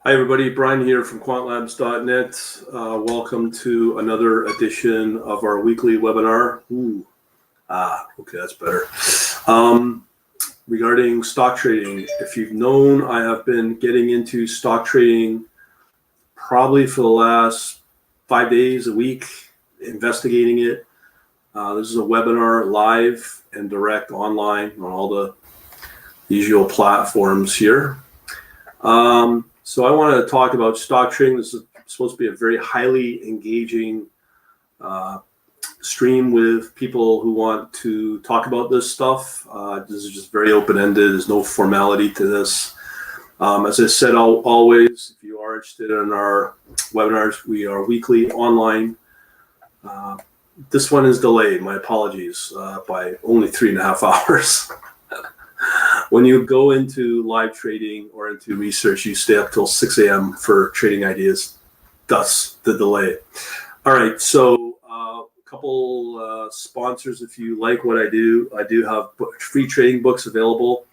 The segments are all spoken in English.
Hi, everybody. Brian here from quantlabs.net. Welcome to another edition of our weekly webinar. Okay, that's better. Regarding stock trading, if you've known, I have been getting into stock trading probably for the last 5 days a week, investigating it. This is a webinar live and direct online on all the usual platforms here. So I want to talk about stock trading. This is supposed to be a very highly engaging stream with people who want to talk about this stuff. This is just very open-ended. There's no formality to this. As I said, always, if you are interested in our webinars, we are weekly online. This one is delayed. My apologies, by only 3.5 hours. When you go into live trading or into research, you stay up till 6 a.m. for trading ideas, thus the delay. All right, so a couple sponsors. If you like what I do have free trading books available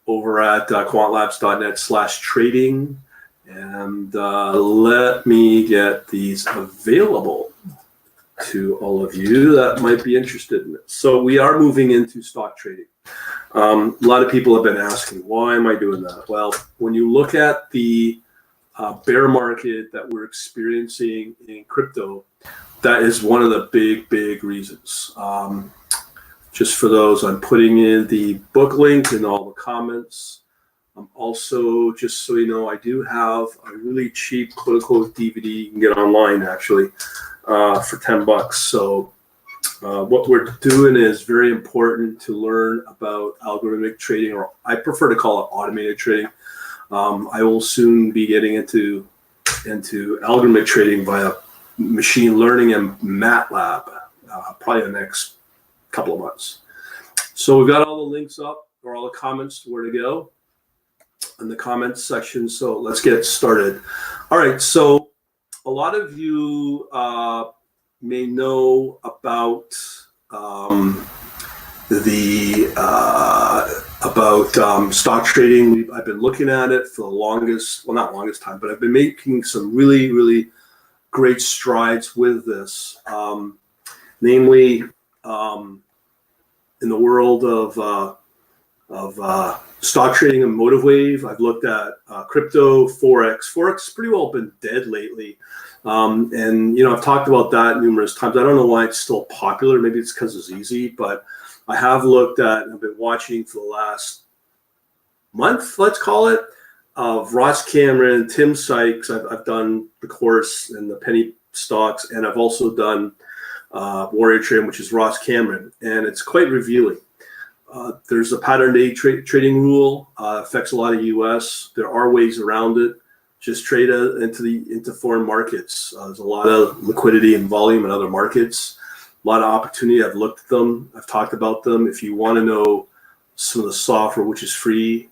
over at quantlabs.net/trading. And let me get these available to all of you that might be interested in it. So we are moving into stock trading. A lot of people have been asking, why am I doing that? Well, when you look at the bear market that we're experiencing in crypto, that is one of the big reasons. Just for those, I'm putting in the book link in all the comments. Also, just so you know, I do have a really cheap quote-unquote DVD you can get online actually for $10. So what we're doing is very important to learn about algorithmic trading, or I prefer to call it automated trading. I will soon be getting into algorithmic trading via machine learning and MATLAB, probably the next couple of months. So we've got all the links up, or all the comments where to go in the comments section. So let's get started. All right, so a lot of you may know about stock trading. I've been looking at it for the longest, well, not longest time, but I've been making some really great strides with this. Namely, in the world of stock trading and MotiveWave, I've looked at crypto, Forex. Forex has pretty well been dead lately. And, you know, I've talked about that numerous times. I don't know why it's still popular. Maybe it's because it's easy, but I have looked at and I've been watching for the last month, let's call it, of Ross Cameron, Tim Sykes. I've done the course and the penny stocks, and I've also done Warrior Trading, which is Ross Cameron, and it's quite revealing. There's a pattern day trading rule, affects a lot of US. There are ways around it. Just trade into foreign markets. There's a lot of liquidity and volume in other markets, a lot of opportunity. I've looked at them. I've talked about them. If you want to know some of the software, which is free,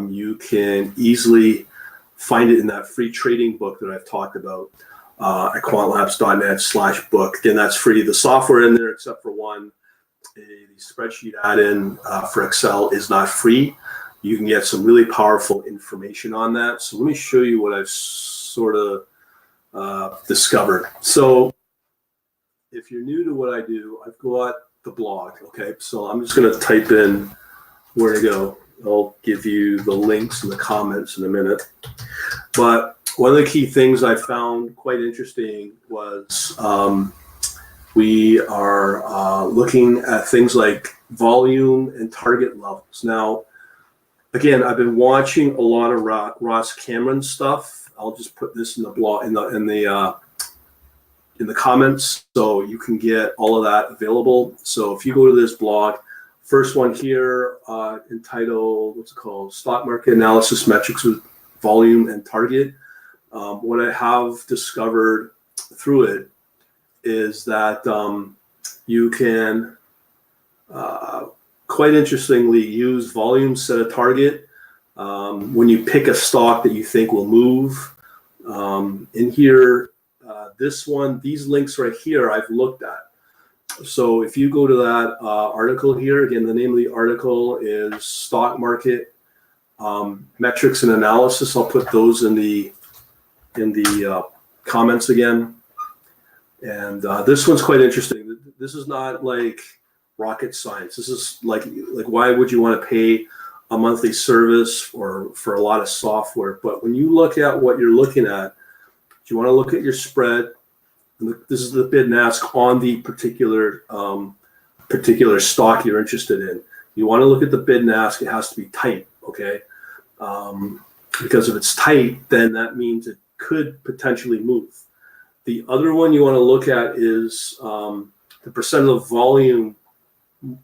you can easily find it in that free trading book that I've talked about at quantlabs.net/book. Again, that's free. The software in there, except for one, the spreadsheet add-in for Excel, is not free. You can get some really powerful information on that. So let me show you what I've sort of discovered. So if you're new to what I do, I've got the blog. Okay, so I'm just going to type in where to go. I'll give you the links in the comments in a minute. But one of the key things I found quite interesting was we are looking at things like volume and target levels. Now, again, I've been watching a lot of Ross Cameron stuff. I'll just put this in the blog in the comments, so you can get all of that available. So if you go to this blog, first one here, entitled, what's it called? Stock Market Analysis Metrics with Volume and Target. What I have discovered through it is that you can quite interestingly use volume, set a target when you pick a stock that you think will move. In here, these links right here, I've looked at. So if you go to that article here, again, the name of the article is Stock Market Metrics and Analysis. I'll put those in the in the comments again. And this one's quite interesting. This is not like rocket science. This is like why would you want to pay a monthly service for a lot of software? But when you look at what you're looking at, you want to look at your spread. This is the bid and ask on the particular stock you're interested in. You want to look at the bid and ask. It has to be tight, okay? Because if it's tight, then that means it could potentially move. The other one you want to look at is the percent of volume,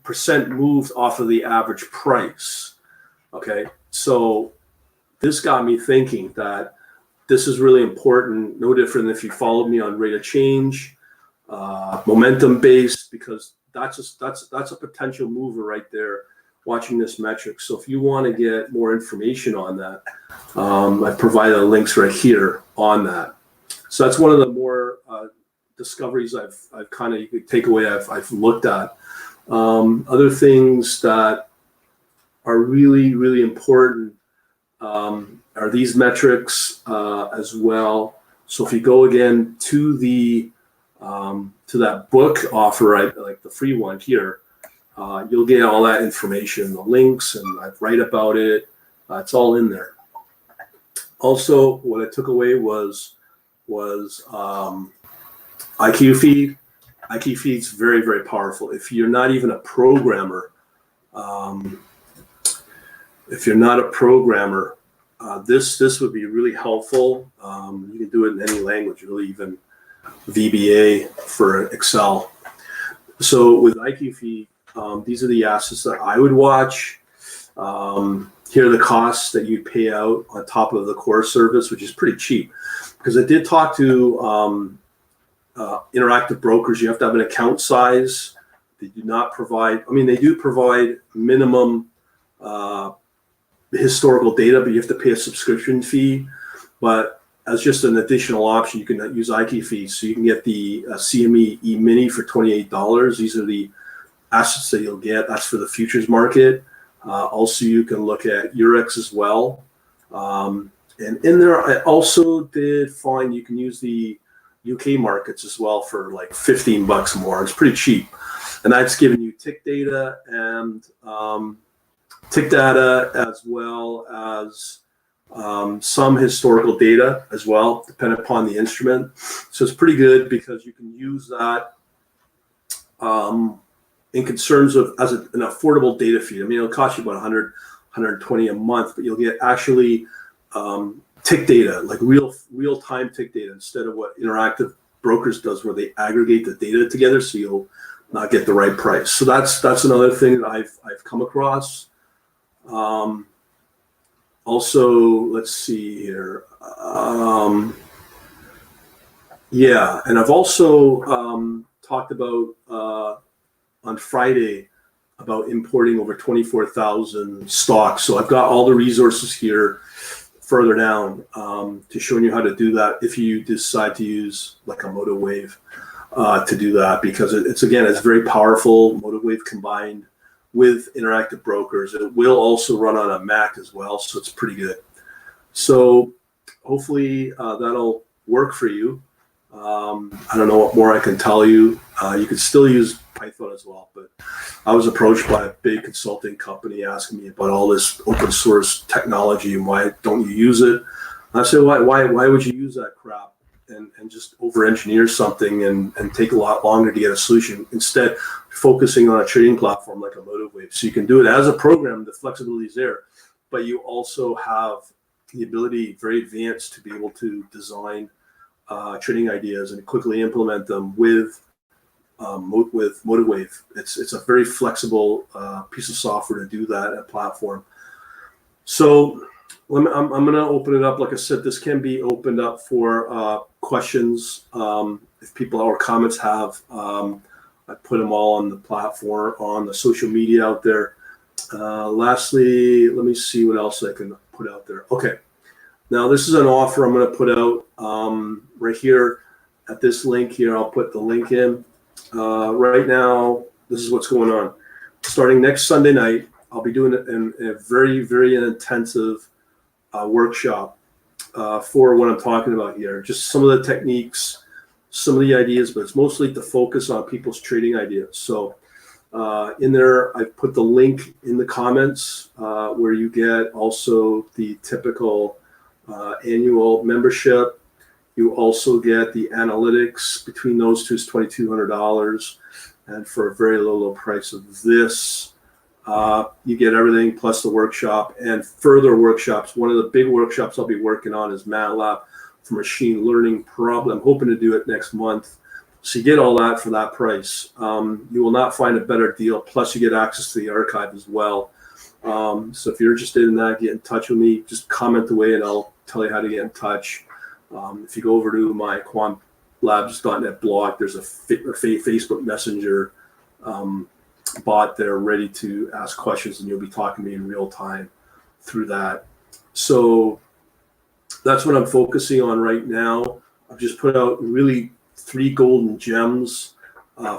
percent moved off of the average price. Okay, so this got me thinking that this is really important. No different than if you followed me on rate of change, momentum based, because that's a potential mover right there. Watching this metric. So if you want to get more information on that, I've provided links right here on that. So that's one of the more discoveries I've kind of, you could take away, I've looked at. Other things that are really, really important are these metrics as well. So if you go again to the to that book offer, right, like the free one here, you'll get all that information, the links, and I write about it. It's all in there. Also, what I took away was IQ Feed. IQ Feed's very, very powerful. If you're not even a programmer, this would be really helpful. You can do it in any language, really, even VBA for Excel. So with IQ Feed, these are the assets that I would watch. Here are the costs that you'd pay out on top of the core service, which is pretty cheap. Because I did talk to interactive brokers. You have to have an account size. They do not provide, they do provide minimum historical data, but you have to pay a subscription fee. But as just an additional option, you can use IQ Feed. So you can get the CME E-mini for $28. These are the assets that you'll get. That's for the futures market. Also, you can look at Eurex as well. And in there, I also did find you can use the UK markets as well for like $15 more. It's pretty cheap. And that's giving you tick data and tick data as well as some historical data as well, depending upon the instrument. So it's pretty good because you can use that in concerns of as an affordable data feed. It'll cost you about 100, 120 a month, but you'll get actually tick data, like real-time tick data, instead of what Interactive Brokers does, where they aggregate the data together, so you'll not get the right price. So that's another thing that I've come across. Also, let's see here. Yeah, and I've also talked about on Friday about importing over 24,000 stocks. So I've got all the resources here further down to showing you how to do that if you decide to use like a MotiveWave to do that, because it's very powerful. MotiveWave combined with Interactive Brokers. It will also run on a Mac as well, so it's pretty good. So hopefully that'll work for you. I don't know what more I can tell you. You could still use Python as well, but I was approached by a big consulting company asking me about all this open source technology and why don't you use it. I said, why would you use that crap and just over engineer something and take a lot longer to get a solution, instead focusing on a trading platform like a MotiveWave. So you can do it as a program, the flexibility is there, but you also have the ability, very advanced, to be able to design trading ideas and quickly implement them with MotiveWave. It's a very flexible piece of software to do that, a platform. So I'm going to open it up. Like I said, this can be opened up for questions. If people or comments have, I put them all on the platform, on the social media out there. Lastly, let me see what else I can put out there. Okay. Now this is an offer I'm going to put out right here at this link here. I'll put the link in. Right now, this is what's going on. Starting next Sunday night, I'll be doing a very, very intensive workshop for what I'm talking about here. Just some of the techniques, some of the ideas, but it's mostly to focus on people's trading ideas. So in there, I've put the link in the comments where you get also the typical annual membership. You also get the analytics. Between those two is $2,200. And for a very low price of this, you get everything plus the workshop and further workshops. One of the big workshops I'll be working on is MATLAB for machine learning problem. I'm hoping to do it next month. So you get all that for that price. You will not find a better deal. Plus you get access to the archive as well. So if you're interested in that, get in touch with me. Just comment away and I'll tell you how to get in touch. If you go over to my quantlabs.net blog, there's a Facebook Messenger bot there ready to ask questions, and you'll be talking to me in real time through that. So that's what I'm focusing on right now. I've just put out really 3 golden gems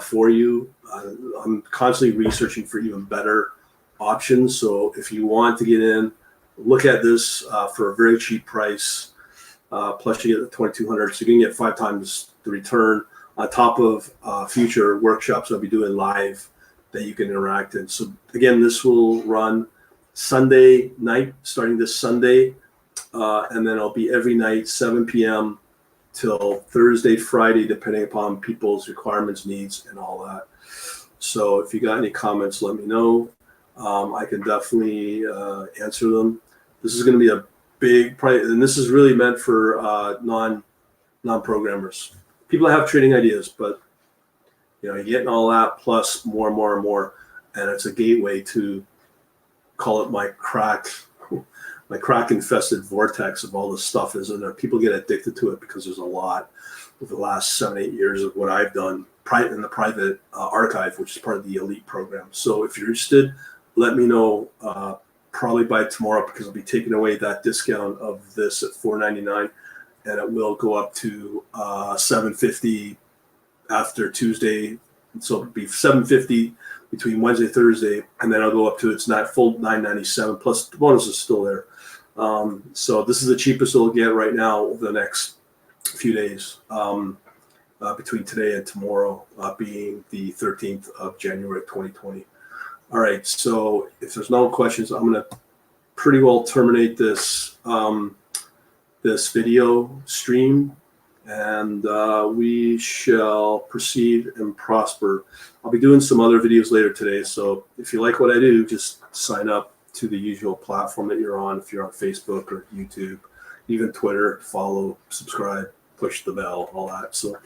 for you. I'm constantly researching for even better options. So if you want to get in, look at this for a very cheap price. Plus you get the $2,200, so you can get 5 times the return on top of future workshops I'll be doing live that you can interact in. So again, this will run Sunday night, starting this Sunday, and then I'll be every night 7 p.m. till Thursday, Friday, depending upon people's requirements, needs, and all that. So if you got any comments, let me know. I can definitely answer them. This is going to be a big price, and this is really meant for non-programmers, people that have trading ideas, but you're getting all that plus more and more and more, and it's a gateway to call it my crack infested vortex of all this stuff is in there. People get addicted to it because there's a lot over the last 7-8 years of what I've done in the private archive, which is part of the elite program. So if you're interested, let me know probably by tomorrow, because I'll be taking away that discount of this at $4.99, and it will go up to $7.50 after Tuesday. So it'll be $7.50 between Wednesday, Thursday, and then I'll go up to its full $9.97 plus the bonus is still there. So this is the cheapest it'll get right now over the next few days, between today and tomorrow, being the 13th of January 2020. All right, so if there's no questions, I'm going to pretty well terminate this this video stream, and we shall proceed and prosper. I'll be doing some other videos later today, so if you like what I do, just sign up to the usual platform that you're on. If you're on Facebook or YouTube, even Twitter, follow, subscribe, push the bell, all that. So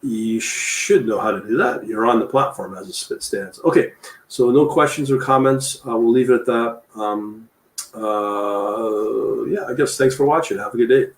you should know how to do that. You're on the platform as it stands. Okay, so no questions or comments. We'll leave it at that. Yeah, I guess thanks for watching. Have a good day.